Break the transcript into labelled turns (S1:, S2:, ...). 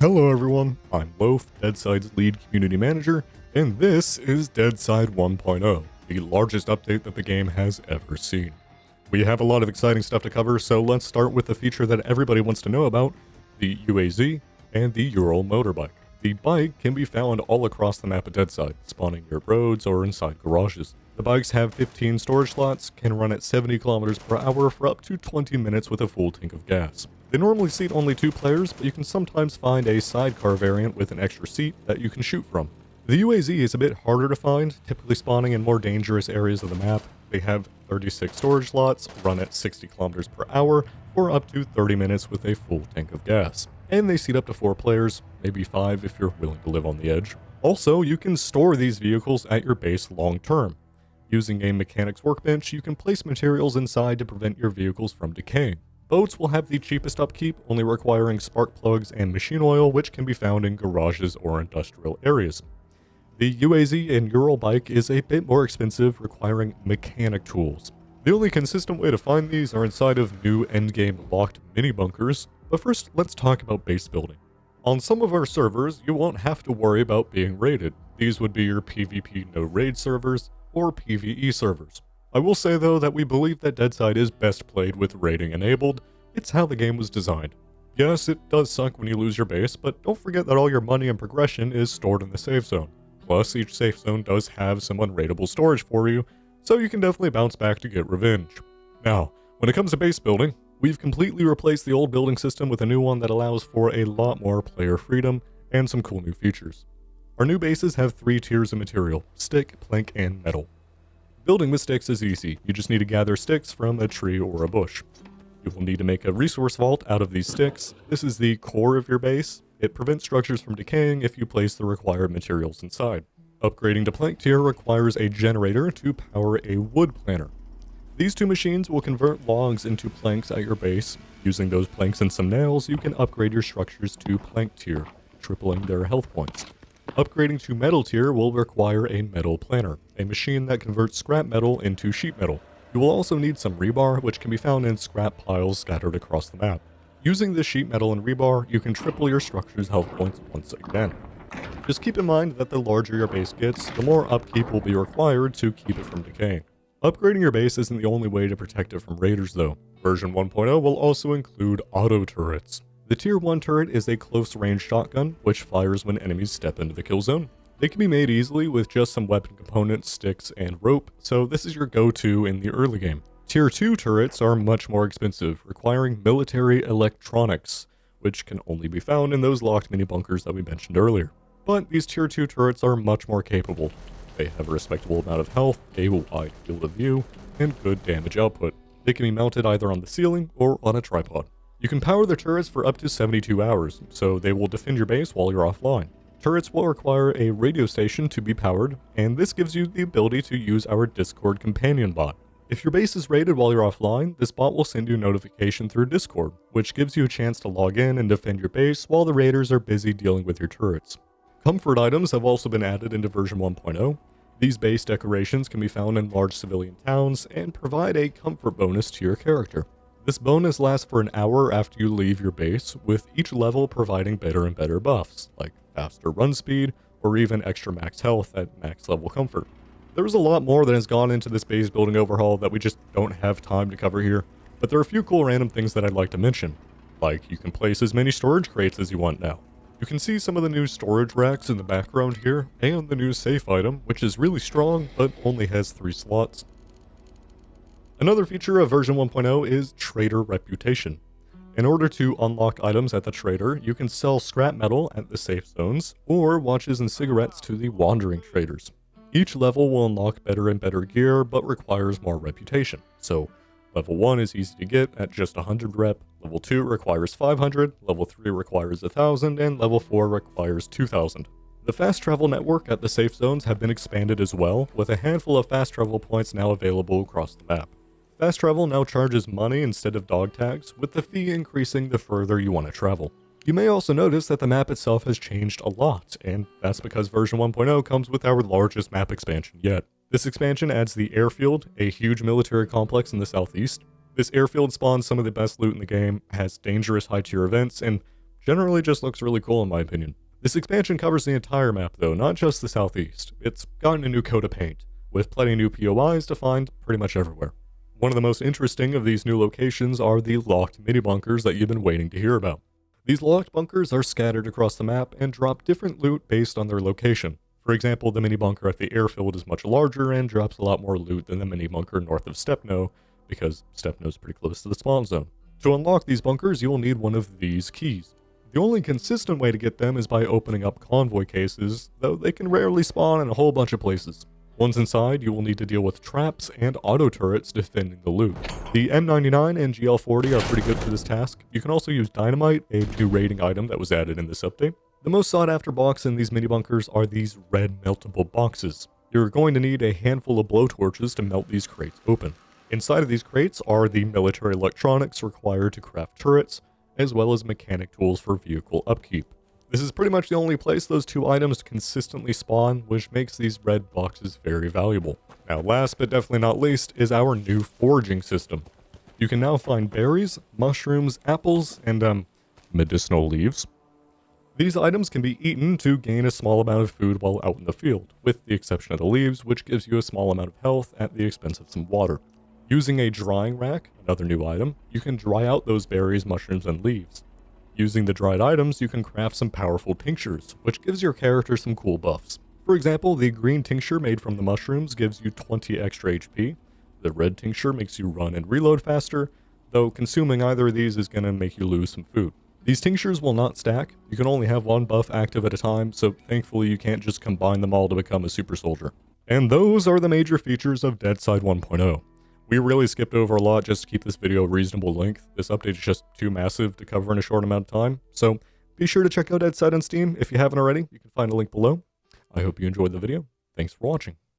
S1: Hello everyone, I'm Loaf, Deadside's lead community manager, and this is Deadside 1.0, the largest update that the game has ever seen. We have a lot of exciting stuff to cover, so let's start with the feature that everybody wants to know about, the UAZ and the Ural motorbike. The bike can be found all across the map of Deadside, spawning near roads or inside garages. The bikes have 15 storage slots, can run at 70 kilometers per hour for up to 20 minutes with a full tank of gas. They normally seat only 2 players, but you can sometimes find a sidecar variant with an extra seat that you can shoot from. The UAZ is a bit harder to find, typically spawning in more dangerous areas of the map. They have 36 storage slots, run at 60 kilometers per hour for up to 30 minutes with a full tank of gas. And they seat up to 4 players, maybe 5 if you're willing to live on the edge. Also, you can store these vehicles at your base long term. Using a mechanics workbench, you can place materials inside to prevent your vehicles from decaying. Boats will have the cheapest upkeep, only requiring spark plugs and machine oil, which can be found in garages or industrial areas. The UAZ and Ural bike is a bit more expensive, requiring mechanic tools. The only consistent way to find these are inside of new endgame locked mini bunkers, but first let's talk about base building. On some of our servers, you won't have to worry about being raided. These would be your PvP no raid servers or PvE servers. I will say though that we believe that Deadside is best played with raiding enabled. It's how the game was designed. Yes, it does suck when you lose your base, but don't forget that all your money and progression is stored in the safe zone. Plus, each safe zone does have some unraidable storage for you, so you can definitely bounce back to get revenge. Now, when it comes to base building, we've completely replaced the old building system with a new one that allows for a lot more player freedom and some cool new features. Our new bases have 3 tiers of material: stick, plank, and metal. Building with sticks is easy. You just need to gather sticks from a tree or a bush. You will need to make a resource vault out of these sticks. This is the core of your base. It prevents structures from decaying if you place the required materials inside. Upgrading to plank tier requires a generator to power a wood planter. These 2 machines will convert logs into planks at your base. Using those planks and some nails, you can upgrade your structures to plank tier, tripling their health points. Upgrading to metal tier will require a metal planter, a machine that converts scrap metal into sheet metal. You will also need some rebar, which can be found in scrap piles scattered across the map. Using this sheet metal and rebar, you can triple your structure's health points once again. Just keep in mind that the larger your base gets, the more upkeep will be required to keep it from decaying. Upgrading your base isn't the only way to protect it from raiders though. Version 1.0 will also include auto turrets. The Tier 1 turret is a close-range shotgun, which fires when enemies step into the kill zone. They can be made easily with just some weapon components, sticks, and rope, so this is your go-to in the early game. Tier 2 turrets are much more expensive, requiring military electronics, which can only be found in those locked mini bunkers that we mentioned earlier. But these Tier 2 turrets are much more capable. They have a respectable amount of health, a wide field of view, and good damage output. They can be mounted either on the ceiling or on a tripod. You can power the turrets for up to 72 hours, so they will defend your base while you're offline. Turrets will require a radio station to be powered, and this gives you the ability to use our Discord companion bot. If your base is raided while you're offline, this bot will send you a notification through Discord, which gives you a chance to log in and defend your base while the raiders are busy dealing with your turrets. Comfort items have also been added into version 1.0. These base decorations can be found in large civilian towns and provide a comfort bonus to your character. This bonus lasts for an hour after you leave your base, with each level providing better and better buffs, like faster run speed, or even extra max health at max level comfort. There's a lot more that has gone into this base building overhaul that we just don't have time to cover here, but there are a few cool random things that I'd like to mention. Like, you can place as many storage crates as you want now. You can see some of the new storage racks in the background here, and the new safe item, which is really strong, but only has 3 slots. Another feature of version 1.0 is trader reputation. In order to unlock items at the trader, you can sell scrap metal at the safe zones, or watches and cigarettes to the wandering traders. Each level will unlock better and better gear, but requires more reputation. So, level 1 is easy to get at just 100 rep, level 2 requires 500, level 3 requires 1000, and level 4 requires 2000. The fast travel network at the safe zones have been expanded as well, with a handful of fast travel points now available across the map. Fast travel now charges money instead of dog tags, with the fee increasing the further you want to travel. You may also notice that the map itself has changed a lot, and that's because version 1.0 comes with our largest map expansion yet. This expansion adds the airfield, a huge military complex in the southeast. This airfield spawns some of the best loot in the game, has dangerous high tier events, and Generally just looks really cool in my opinion. This expansion covers the entire map though, not just the southeast. It's gotten a new coat of paint, with plenty of new POIs to find pretty much everywhere. One of the most interesting of these new locations are the locked mini-bunkers that you've been waiting to hear about. These locked bunkers are scattered across the map and drop different loot based on their location. For example, the mini-bunker at the airfield is much larger and drops a lot more loot than the mini-bunker north of Stepno, because Stepno is pretty close to the spawn zone. To unlock these bunkers, you will need one of these keys. The only consistent way to get them is by opening up convoy cases, though they can rarely spawn in a whole bunch of places. Once inside, you will need to deal with traps and auto turrets defending the loot. The M99 and GL40 are pretty good for this task. You can also use dynamite, a new raiding item that was added in this update. The most sought after box in these mini bunkers are these red meltable boxes. You're going to need a handful of blowtorches to melt these crates open. Inside of these crates are the military electronics required to craft turrets, as well as mechanic tools for vehicle upkeep. This is pretty much the only place those two items consistently spawn, which makes these red boxes very valuable. Now last but definitely not least is our new foraging system. You can now find berries, mushrooms, apples, and medicinal leaves. These items can be eaten to gain a small amount of food while out in the field, with the exception of the leaves, which gives you a small amount of health at the expense of some water. Using a drying rack, another new item, you can dry out those berries, mushrooms, and leaves. Using the dried items, you can craft some powerful tinctures, which gives your character some cool buffs. For example, the green tincture made from the mushrooms gives you 20 extra HP. The red tincture makes you run and reload faster, though consuming either of these is going to make you lose some food. These tinctures will not stack. You can only have one buff active at a time, so thankfully you can't just combine them all to become a super soldier. And those are the major features of Deadside 1.0. We really skipped over a lot just to keep this video a reasonable length. This update is just too massive to cover in a short amount of time, so be sure to check out Deadside on Steam if you haven't already. You can find a link below. I hope you enjoyed the video. Thanks for watching.